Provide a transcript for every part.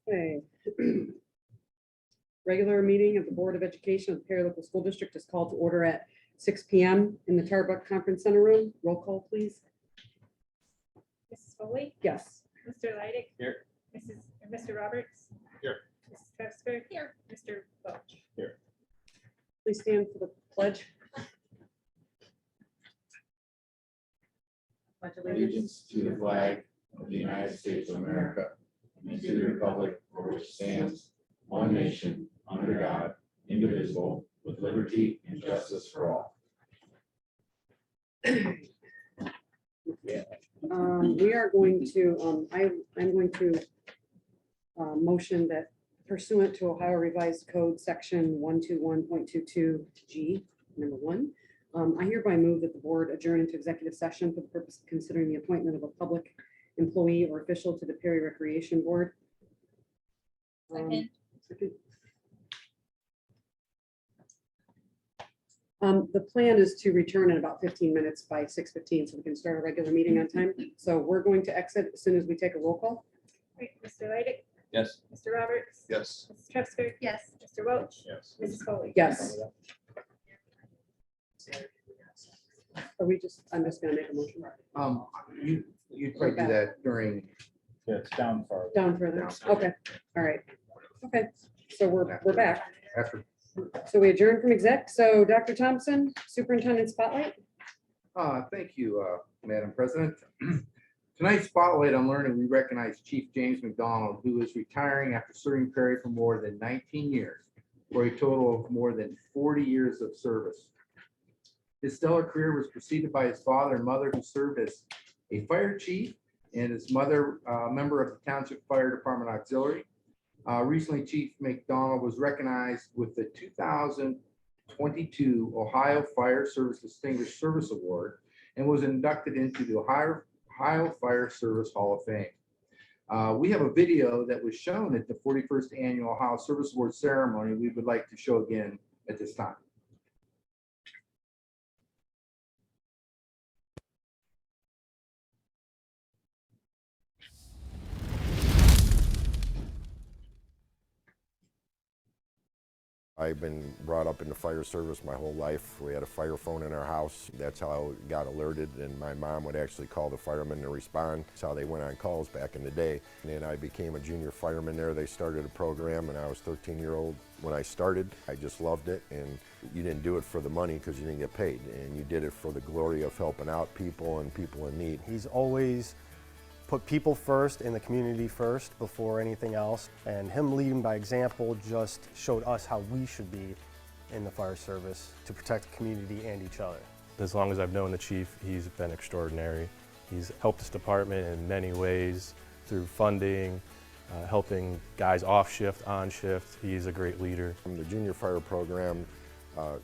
Okay. Regular meeting of the Board of Education of the Perry Local School District is called to order at 6 p.m. in the Tarbuck Conference Center room. Roll call, please. Mrs. Foley, Yes. Mr. Leidig. Here. Mr. Roberts. Here. Mrs. Tresper. Here. Mr. Welch. Here. Please stand for the pledge. Pledge Allegiance to the flag of the United States of America and to the republic for which it stands, one nation, under God, indivisible, with liberty and justice for all. We are going to, I'm going to motion that pursuant to Ohio Revised Code Section 121.22G, number 1, I hereby move that the board adjourn into executive session for the purpose of considering the appointment of a public employee or official to the Perry Recreation Board. Second. Second. The plan is to return in about 15 minutes by 6:15, so we can start a regular meeting on time. So we're going to exit as soon as we take a roll call. Right, Mr. Leidig. Yes. Mr. Roberts. Yes. Mrs. Tresper. Yes. Mr. Welch. Yes. Mrs. Foley. Yes. Are we just, I'm just gonna make a motion. You'd probably do that during. Yeah, it's down far. Down further. Okay, all right. Okay, so we're back. After. So we adjourn from exec. So Dr. Thompson, Superintendent Spotlight. Thank you, Madam President. Tonight's spotlight on learning, we recognize Chief James McDonald, who is retiring after serving Perry for more than 19 years, for a total of more than 40 years of service. His stellar career was preceded by his father and mother, who served as a fire chief, and his mother, a member of the Township Fire Department Auxiliary. Recently, Chief McDonald was recognized with the 2022 Ohio Fire Service Distinguished Service Award and was inducted into the Ohio Fire Service Hall of Fame. We have a video that was shown at the 41st Annual Ohio Service Award ceremony we would like to show again at this time. I've been brought up in the fire service my whole life. We had a fire phone in our house. That's how I got alerted, and my mom would actually call the firemen to respond. That's how they went on calls back in the day. And then I became a junior fireman there. They started a program, and I was 13-year-old when I started. I just loved it, and you didn't do it for the money because you didn't get paid, and you did it for the glory of helping out people and people in need. He's always put people first and the community first before anything else. And him leading by example just showed us how we should be in the fire service to protect the community and each other. As long as I've known the chief, he's been extraordinary. He's helped this department in many ways through funding, helping guys off shift, on shift. He's a great leader. The junior fire program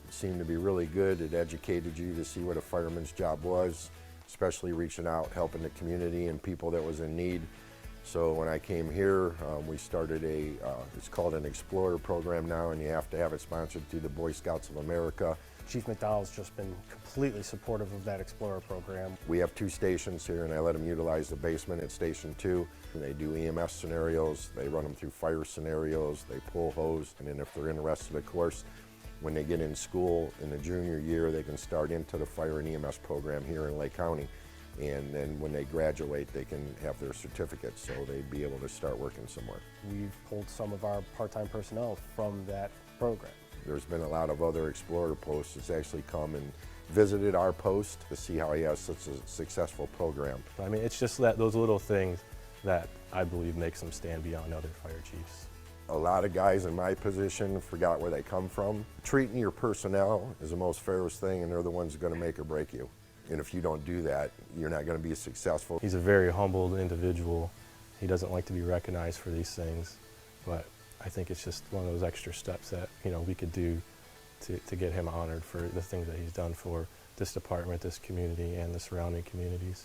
seemed to be really good. It educated you to see what a fireman's job was, especially reaching out, helping the community and people that was in need. So when I came here, we started it's called an Explorer program now, and you have to have it sponsored through the Boy Scouts of America. Chief McDonald's just been completely supportive of that Explorer program. We have 2 stations here, and I let them utilize the basement at Station 2. And they do EMS scenarios, they run them through fire scenarios, they pull hose, and then if they're interested, of course, when they get in school in the junior year, they can start into the fire and EMS program here in Lake County. And then when they graduate, they can have their certificates, so they'd be able to start working somewhere. We've pulled some of our part-time personnel from that program. There's been a lot of other Explorer posts that's actually come and visited our post to see how he has such a successful program. I mean, it's just that those little things that I believe makes him stand beyond other fire chiefs. A lot of guys in my position forgot where they come from. Treating your personnel is the most fairest thing, and they're the ones going to make or break you. And if you don't do that, you're not going to be successful. He's a very humbled individual. He doesn't like to be recognized for these things, but I think it's just one of those extra steps that we could do to get him honored for the things that he's done for this department, this community, and the surrounding communities.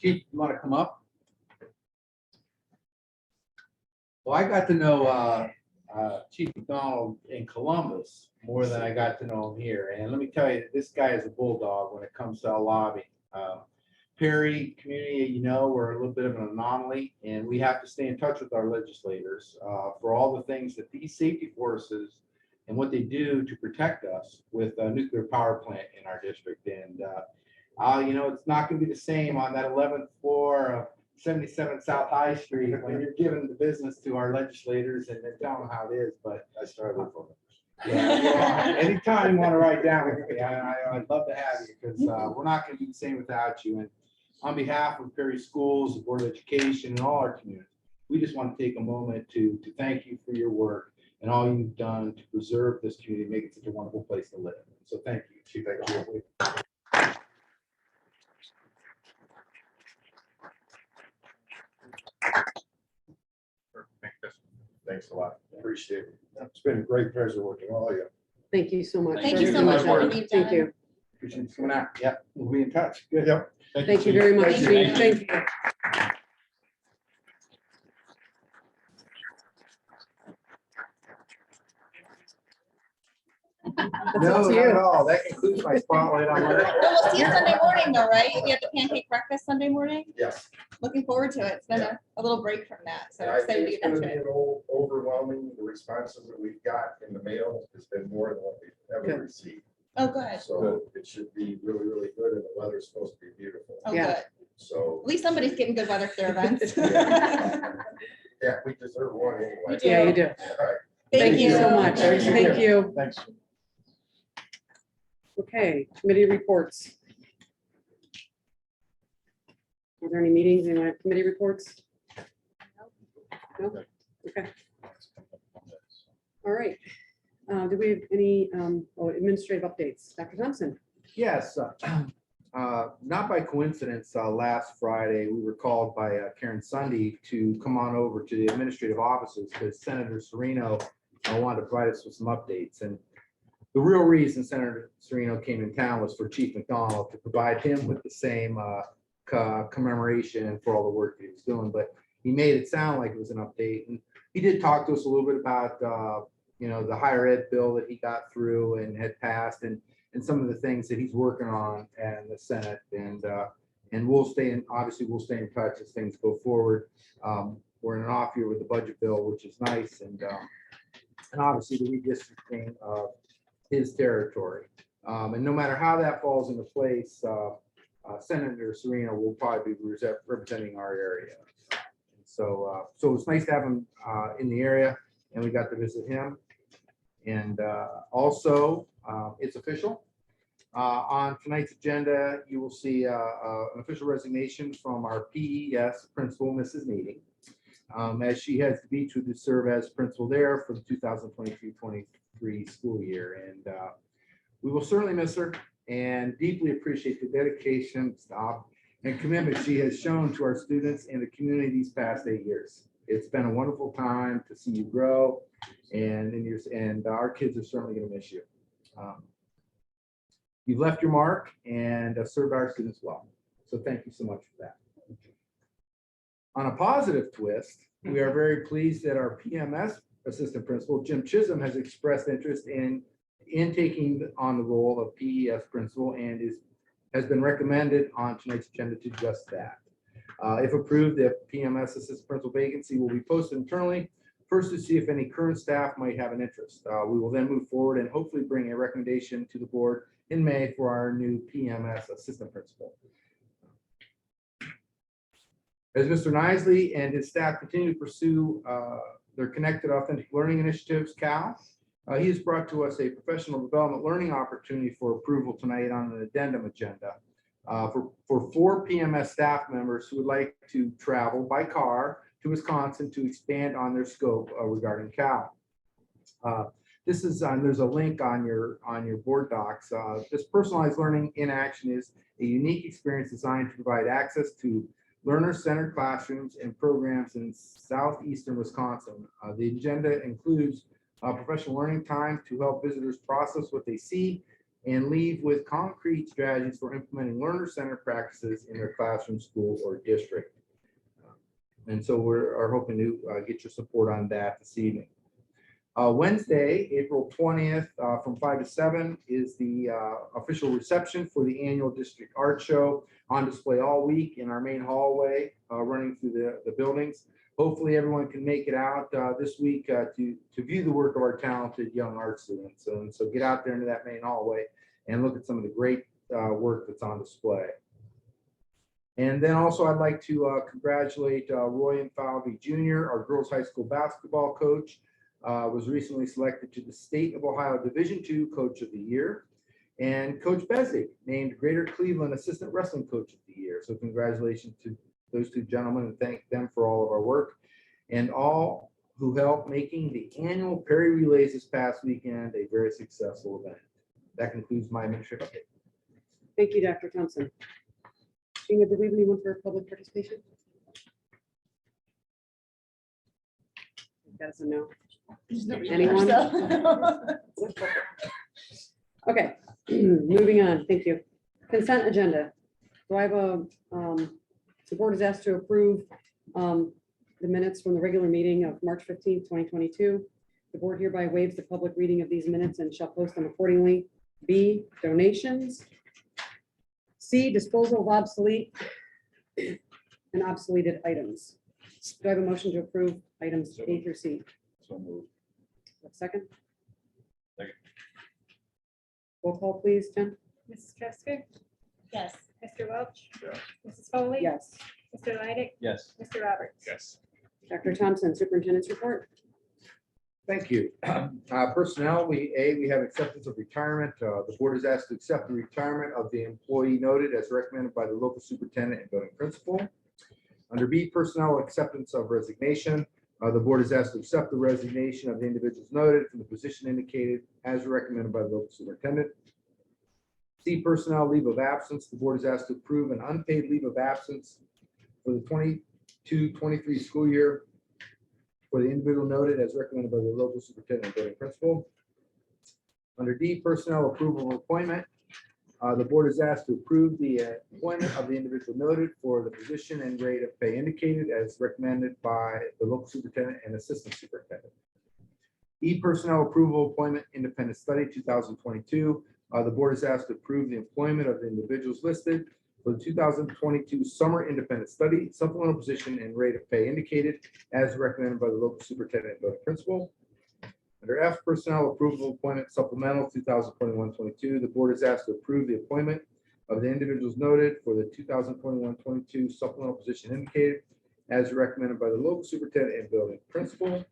Chief, you want to come up? Well, I got to know Chief McDonald in Columbus more than I got to know him here. And let me tell you, this guy is a bulldog when it comes to a lobby. Perry community, you know, we're a little bit of an anomaly, and we have to stay in touch with our legislators for all the things that these safety forces and what they do to protect us with a nuclear power plant in our district. And, you know, it's not going to be the same on that 11th floor of 77 South High Street when you're giving the business to our legislators and they're telling them how it is. But I started with yeah, well, anytime you want to write down with me, I'd love to have you because we're not going to be the same without you. And on behalf of Perry Schools, the Board of Education, and all our community, we just want to take a moment to thank you for your work and all you've done to preserve this community, make it such a wonderful place to live. So thank you, Chief. Thank you. Thanks a lot. Appreciate it. It's been a great pleasure working with all of you. Thank you so much. Thank you so much for everything you've Thank done. you. Appreciate you coming out. Yep, we'll be in touch. Good. Yep. Thank you very much, Thank you. Chief. Thank you. That's up No, to not you. at all. That concludes my spotlight on learning. No, we'll see you Sunday morning though, right? You have the pancake breakfast Sunday morning? Yes. Looking forward to it. It's been a little break from that, so And I excited think to it's get gonna back be to it. an overwhelming, the responses that we've got in the mail has been more than what we've ever Good. received. Oh, good. So it should be really, really good, and the weather's supposed to be beautiful. Oh, Yeah. good. So. At least somebody's getting good weather for their events. Yeah, we deserve one anyway. We do. Yeah, you do. All right. Thank you so much. Thank you. Thanks. Okay, committee reports. Are there any meetings? Anyone have committee reports? No? Okay. All right. Do we have any administrative updates? Dr. Thompson? Yes, not by coincidence, last Friday, we were called by Karen Sunday to come on over to the administrative offices because Senator Serino wanted to provide us with some updates. And the real reason Senator Serino came in town was for Chief McDonald to provide him with the same commemoration for all the work that he was doing. But he made it sound like it was an update. And he did talk to us a little bit about, you know, the higher ed bill that he got through and had passed and some of the things that he's working on in the Senate. And we'll stay in, obviously, we'll stay in touch as things go forward. We're in an off year with the budget bill, which is nice. And obviously the redistricting of his territory. And no matter how that falls into place, Senator Serino will probably be representing our area. So it's nice to have him in the area, and we got to visit him. And also, it's official. On tonight's agenda, you will see an official resignation from our PES principal, Mrs. Meeting, as she has the beach to serve as principal there for the 2022-23 school year. And we will certainly miss her and deeply appreciate the dedication, and commitment she has shown to our students and the community these past 8 years. It's been a wonderful time to see you grow, and our kids are certainly going to miss you. You've left your mark and served our students well. So thank you so much for that. On a positive twist, we are very pleased that our PMS assistant principal, Jim Chisholm, has expressed interest in taking on the role of PES principal and has been recommended on tonight's agenda to just that. If approved, the PMS assistant principal vacancy will be posted internally, first to see if any current staff might have an interest. We will then move forward and hopefully bring a recommendation to the board in May for our new PMS assistant principal. As Mr. Nisley and his staff continue to pursue their Connected Authentic Learning Initiatives, CAL, he has brought to us a professional development learning opportunity for approval tonight on an addendum agenda for 4 PMS staff members who would like to travel by car to Wisconsin to expand on their scope regarding CAL. This is there's a link on your board docs. This personalized learning in action is a unique experience designed to provide access to learner-centered classrooms and programs in southeastern Wisconsin. The agenda includes professional learning time to help visitors process what they see and leave with concrete strategies for implementing learner-centered practices in their classroom, school, or district. And so we're hoping to get your support on that this evening. Wednesday, April 20th, from 5 to 7 is the official reception for the annual district art show. on display all week in our main hallway, running through the buildings. Hopefully everyone can make it out this week to view the work of our talented young art students. And so get out there into that main hallway and look at some of the great work that's on display. And then also I'd like to congratulate Roy Falvey Jr., our girls high school basketball coach, was recently selected to the State of Ohio Division II Coach of the Year. And Coach Besig named Greater Cleveland Assistant Wrestling Coach of the Year. So congratulations to those two gentlemen and thank them for all of our work and all who helped making the annual Perry Relays this past weekend a very successful event. That concludes my administrative update. Thank you, Dr. Thompson. Gina, do we have anyone for public participation? That's a no. Anyone? Okay, moving on. Thank you. Consent agenda. Do I have a, the board is asked to approve the minutes from the regular meeting of March 15th, 2022. The board hereby waives the public reading of these minutes and shall post them accordingly. B, donations. C, disposal of obsolete and obsoleted items. Do I have a motion to approve items A through C? So moved. Second? Second. Roll call, please, Jen? Mrs. Truster, Yes. Mr. Welch, Yes. Mrs. Foley, Yes. Mr. Leidig, Yes. Mr. Roberts. Yes. Dr. Thompson, superintendent's report. Thank you. Personnel, we have acceptance of retirement. The board is asked to accept the retirement of the employee noted as recommended by the local superintendent and building principal. Under B, personnel acceptance of resignation. The board is asked to accept the resignation of the individuals noted from the position indicated as recommended by the local superintendent. C, personnel leave of absence. The board is asked to approve an unpaid leave of absence for the 22-23 school year for the individual noted as recommended by the local superintendent and building principal. Under D, personnel approval of appointment. The board is asked to approve the appointment of the individual noted for the position and rate of pay indicated as recommended by the local superintendent and assistant superintendent. E, personnel approval appointment independent study 2022. The board is asked to approve the employment of the individuals listed for the 2022 summer independent study supplemental position and rate of pay indicated as recommended by the local superintendent and building principal. Under F, personnel approval appointment supplemental 2021-22, the board is asked to approve the appointment of the individuals noted for the 2021-22 supplemental position indicated as recommended by the local superintendent and building principal.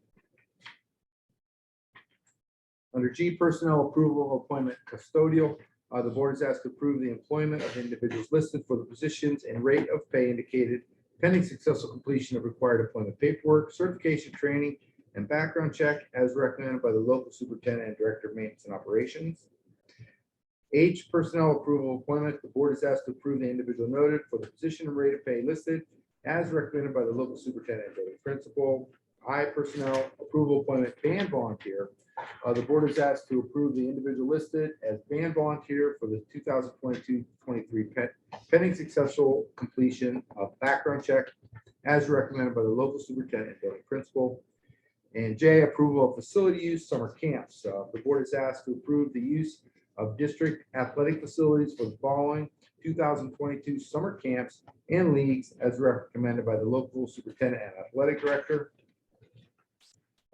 Under G, personnel approval of appointment custodial, the board is asked to approve the employment of individuals listed for the positions and rate of pay indicated pending successful completion of required employment paperwork, certification, training, and background check as recommended by the local superintendent and director of maintenance and operations. H, personnel approval appointment. The board is asked to approve the individual noted for the position and rate of pay listed as recommended by the local superintendent and building principal. I, personnel approval appointment band volunteer. The board is asked to approve the individual listed as band volunteer for the 2022-23 pending successful completion of background check as recommended by the local superintendent and building principal. And J, approval of facility use summer camps. The board is asked to approve the use of district athletic facilities for the following 2022 summer camps and leagues as recommended by the local superintendent and athletic director.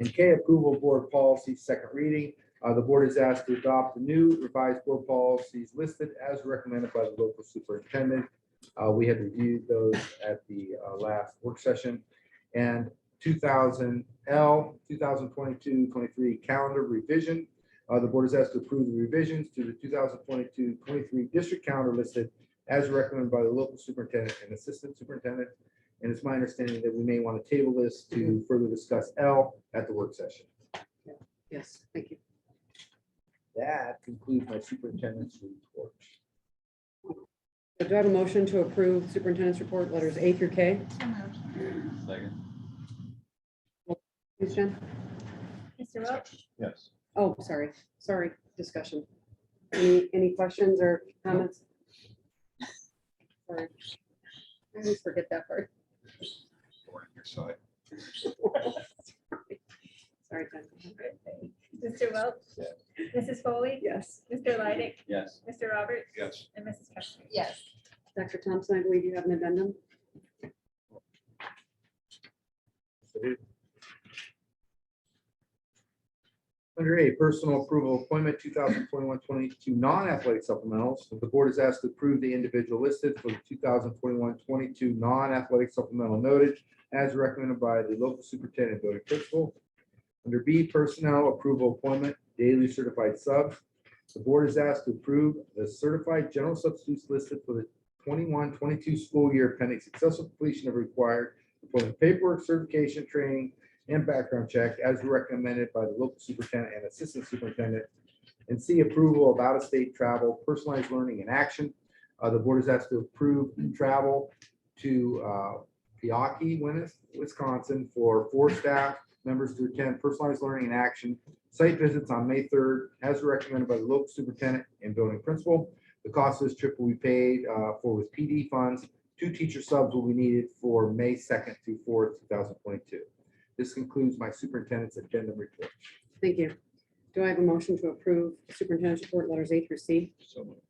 And K, approval of board policies, second reading. The board is asked to adopt the new revised board policies listed as recommended by the local superintendent. We had reviewed those at the last work session. And 2000L 2022-23 calendar revision. The board is asked to approve the revisions to the 2022-23 district calendar listed as recommended by the local superintendent and assistant superintendent. And it's my understanding that we may want to table this to further discuss L at the work session. Yes, thank you. That concludes my superintendent's report. Do I have a motion to approve superintendent's report letters A through K? So moved. Second. Please, Jen? Mr. Welch, Yes. Oh, sorry, discussion. Any questions or comments? Sorry. I always forget that part. On your side. Sorry, Jen. Mr. Welch, Yes. Mrs. Foley, Yes. Mr. Leidig, Yes. Mr. Roberts, Yes. and Mrs. Truster. Yes. Dr. Thompson, I believe you have an addendum. Under A, personal approval appointment 2021-22 non-athletic supplementals. The board is asked to approve the individual listed for the 2021-22 non-athletic supplemental noted as recommended by the local superintendent and building principal. Under B, personnel approval appointment, daily certified subs. The board is asked to approve the certified general substitutes listed for the 21-22 school year pending successful completion of required employment paperwork, certification, training, and background check as recommended by the local superintendent and assistant superintendent. And C, approval of out-of-state travel, personalized learning in action. The board is asked to approve travel to Pewaukee, Wisconsin for 4 staff members to attend personalized learning in action site visits on May 3rd as recommended by the local superintendent and building principal. The cost of this trip will be paid for with PD funds. 2 teacher subs will be needed for May 2nd through 4th, 2022. This concludes my superintendent's addendum report. Thank you. Do I have a motion to approve superintendent's report letters A through C? So moved.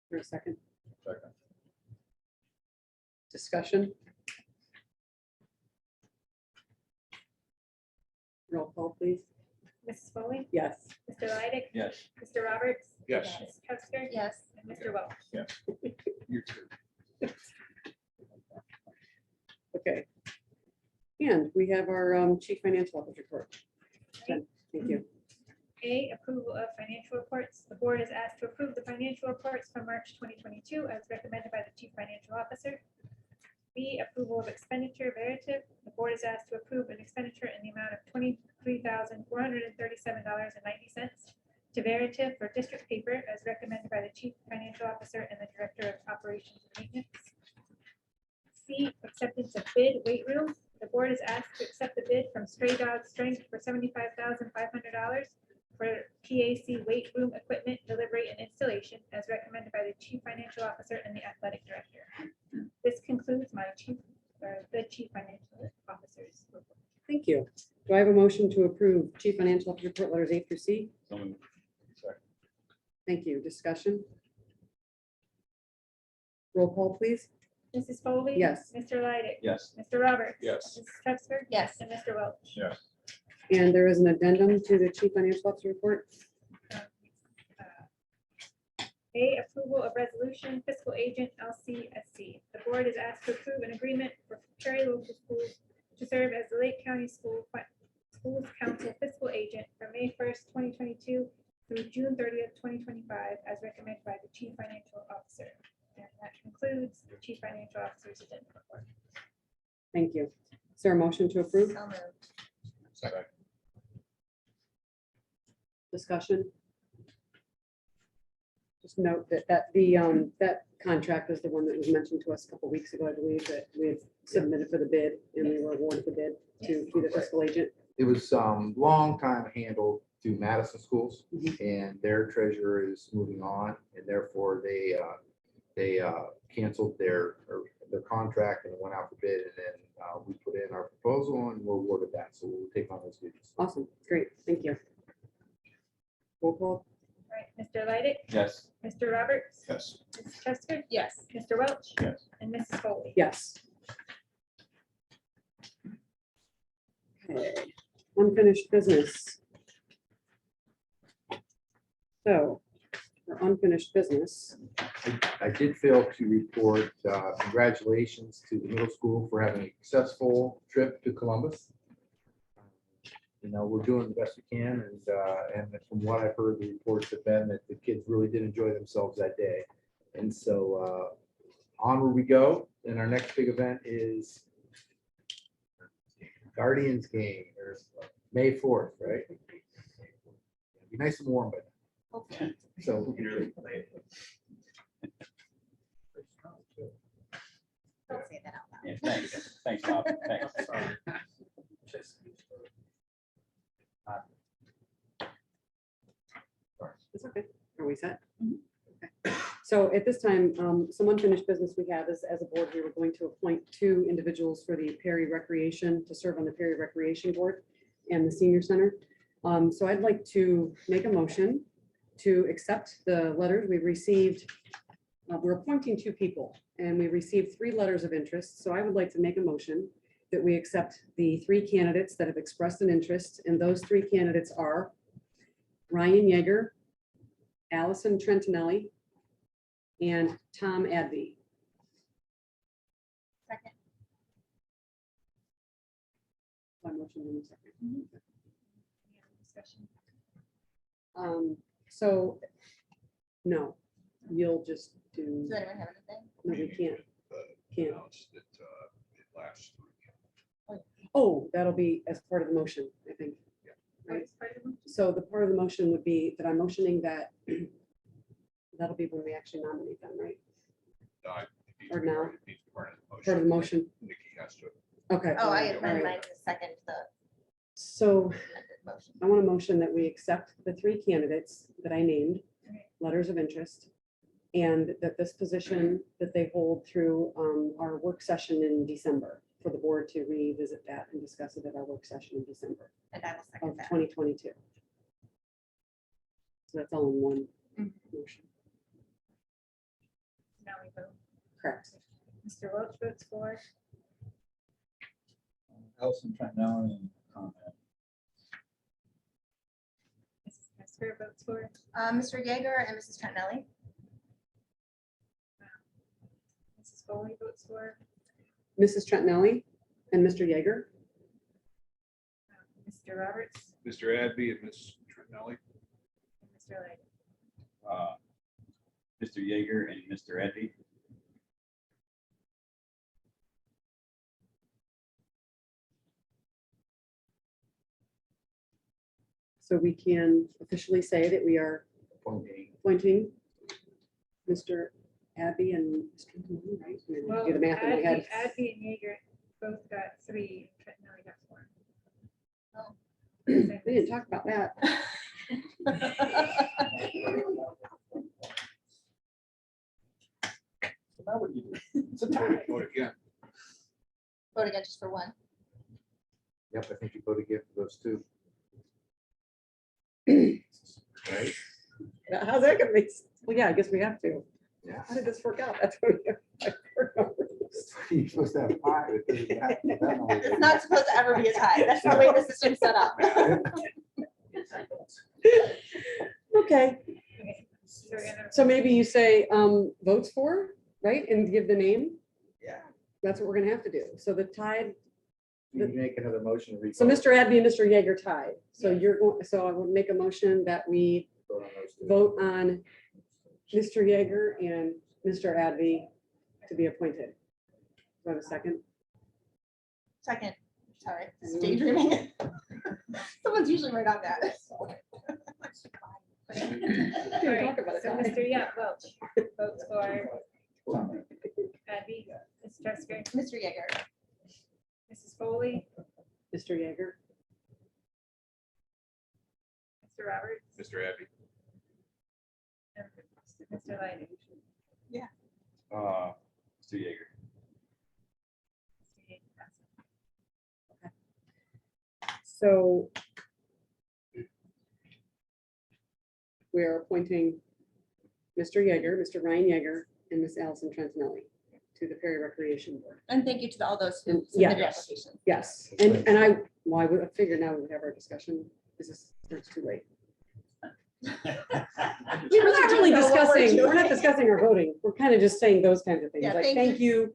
For a second Second. discussion? Roll call, please. Mrs. Foley, Yes. Mr. Leidig, Yes. Mr. Roberts, Yes. Ms. Custer, Yes. and Mr. Welch. You too. Okay. And we have our chief financial officer report. Jen, thank you. A, approval of financial reports. The board is asked to approve the financial reports for March 2022 as recommended by the chief financial officer. B, approval of expenditure variative. The board is asked to approve an expenditure in the amount of $23,437.90 to variative for district paper as recommended by the chief financial officer and the director of operations and maintenance. C, acceptance of bid weight room. The board is asked to accept the bid from Stray Dog Strength for $75,500 for PAC weight room equipment delivery and installation as recommended by the chief financial officer and the athletic director. This concludes my the chief financial officer's report. Thank you. Do I have a motion to approve chief financial officer report letters A through C? So moved. Second. Thank you. Discussion? Roll call, please. Mrs. Foley? Yes. Mr. Leidig? Yes. Mr. Roberts? Yes. Mrs. Custer? Yes. And Mr. Welch? Yes. And there is an addendum to the chief financial officer report. A, approval of resolution fiscal agent LCSC. The board is asked to approve an agreement for Perry Local Schools to serve as the Lake County Schools Council fiscal agent from May 1st, 2022 through June 30th, 2025, as recommended by the chief financial officer. And that concludes the chief financial officer's addendum report. Thank you. Is there a motion to approve? So moved. Second. Discussion? Just note that that contract is the one that was mentioned to us a couple weeks ago, I believe, that we had submitted for the bid and we were awarded the bid to be the fiscal agent. It was long time handled through Madison Schools, Mhm. and their treasurer is moving on, and therefore they canceled their contract and it went out for bid, and then we put in our proposal and we're awarded that, so we'll take on those duties. Awesome. Great. Thank you. Roll call. All right, Mr. Leidig, Yes. Mr. Roberts, Yes. Mrs. Custer, Yes. Mr. Welch, Yes. and Mrs. Foley. Yes. Okay. Unfinished business. So, for unfinished business, I did fail to report congratulations to the middle school for having a successful trip to Columbus. You know, we're doing the best we can, and from what I've heard, the reports have been that the kids really did enjoy themselves that day. And so onward we go, and our next big event is Guardians game, or May 4th, right? It'll be nice and warm, but Okay. so. Don't say that out loud. Yeah, thanks. Thanks, Bob. Thanks. it's okay. Are we set? Mhm. Okay. So at this time, some unfinished business we have is, as a board, we were going to appoint 2 individuals for the Perry Recreation, to serve on the Perry Recreation Board and the Senior Center. So I'd like to make a motion to accept the letters we've received we're appointing two people, and we received 3 letters of interest. So I would like to make a motion that we accept the 3 candidates that have expressed an interest, and those 3 candidates are Ryan Yeager, Allison Trentinelli, and Tom Adby. Second. My motion in a second. Any other discussion? So, no, you'll just do, Does anyone have anything? no, we can't. Can't. Announced that it lasts 3 Oh, that'll be as part of the motion, I think. What is part of the motion? So the part of the motion would be that I'm motioning that that'll be when we actually nominate them, right? Or now? Part of the motion. Nikki has to. Okay. Oh, I all amend right. mine to second the So amended motion. I want a motion that we accept the 3 candidates that I named, Okay. letters of interest, and that this position that they hold through our work session in December for the board to revisit that and discuss it at our work session in December And I will of second that. 2022. So that's all in one Mhm. motion. Now we vote. Correct. Mr. Welch votes for. Allison Trentinelli and comment. Mrs. Metzger votes for. Mr. Yeager and Mrs. Trentinelli. Mrs. Foley votes for. Mrs. Trentinelli and Mr. Yeager. Mr. Roberts Mr. Adby and Ms. Trentinelli. and Mr. Light. Mr. Yeager and Mr. Adby. So we can officially say that we are appointing Mr. Abbey and Mr. Trentinelli, right? I'm gonna Well, do the math in my head. Adby and Yeager both got 3. Trentinelli got 4. Oh. We didn't talk about that. Now what do you do? It's a tie. Vote again. Vote again just for one. Yep, I think you voted again for those 2. Right? How's that gonna make, well, yeah, I guess we have to. Yeah. How did this work out? That's what You're supposed to have 5. It's not supposed to ever be a tie. That's the way the system's set up. Okay, Okay, so we're gonna. so maybe you say votes for, right, and give the name. Yeah. That's what we're gonna have to do. So the tied, You make another motion. to so revote. Mr. Adby and Mr. Yeager tied. So you're going, so I would make a motion that we Vote on those 2. vote on Mr. Yeager and Mr. Adby to be appointed. Do I have a second? Second, sorry, daydreaming. Someone's usually right on that. All right, Talk about it, so Ty. Mr. Welch votes for Adby, Ms. Metzger, Mr. Yeager. Mrs. Foley, Mr. Yeager, Mr. Roberts, Mr. Adby. and Mr. Light. Mr. Yeager. so we are appointing Mr. Yeager, Mr. Ryan Yeager, and Miss Allison Trentinelli to the Perry Recreation Board. And thank you to all those who And- submitted yeah. applications. Yes, and I, well, I would have figured now we would have our discussion. This is, it's too late. We're not really know what we're discussing, we're not doing. discussing our voting. We're kind of just saying those kinds of things, Yeah, like, thank thank you.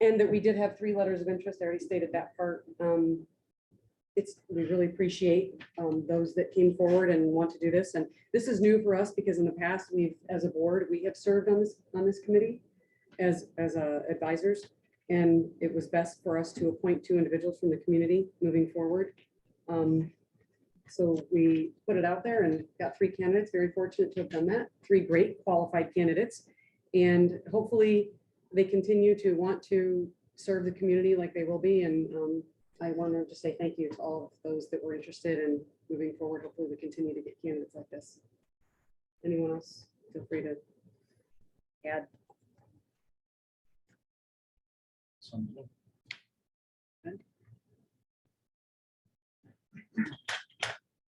And that we did have 3 letters of interest. I already stated that part. We really appreciate those that came forward and want to do this. And this is new for us because in the past, we've, as a board, we have served on this committee as advisors. And it was best for us to appoint 2 individuals from the community moving forward. So we put it out there and got 3 candidates, very fortunate to have done that, 3 great qualified candidates. And hopefully they continue to want to serve the community like they will be. And I want to just say thank you to all of those that were interested in moving forward. Hopefully we continue to get candidates like this. Anyone else? Feel free to add.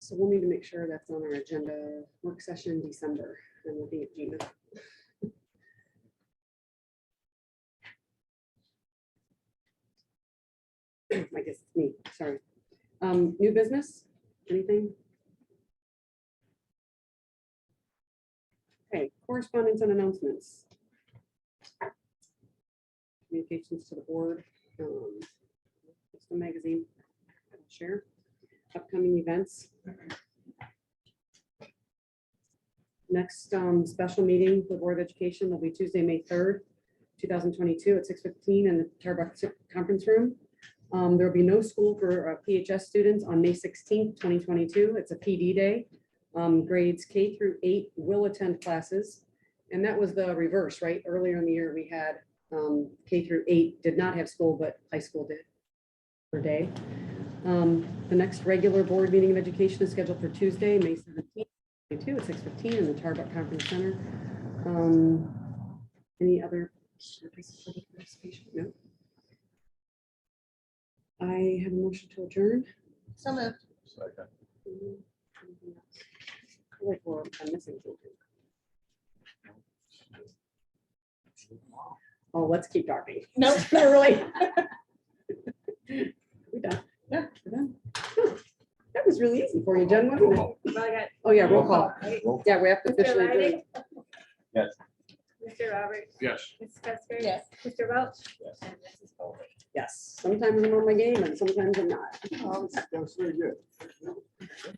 So we'll need to make sure that's on our agenda, work session December, and we'll be at Gina. I guess it's me, sorry. New business, anything? Okay, correspondence and announcements. Communications to the board. Just a magazine. I'll share upcoming events. Next special meeting, the Board of Education will be Tuesday, May 3rd, 2022 at 6:15 in the Tarbuck Conference Room. There will be no school for PHS students on May 16th, 2022. It's a PD day. Grades K through 8 will attend classes. And that was the reverse, right? Earlier in the year, we had K through 8 did not have school, but high school did per day. The next regular board meeting of education is scheduled for Tuesday, May 17th. At 6:15 in the Tarbuck Conference Center. Any other participation? No. I have a motion to adjourn. So moved. Second. Like I'm missing something. Oh, let's keep talking. Nope. Really. We done? Yeah. We're done. Huh. That was really easy for you, Jen, wasn't it? Well, I got Oh, yeah, roll call. Roll. Yeah, we have to Mr. officially do Lydic, it. Yes. Mr. Roberts, Yes. Ms. Custer. Yes. Mr. Welch. Yes. And Mrs. Foley. Yes, sometimes I'm on my game and sometimes I'm not. That was very good.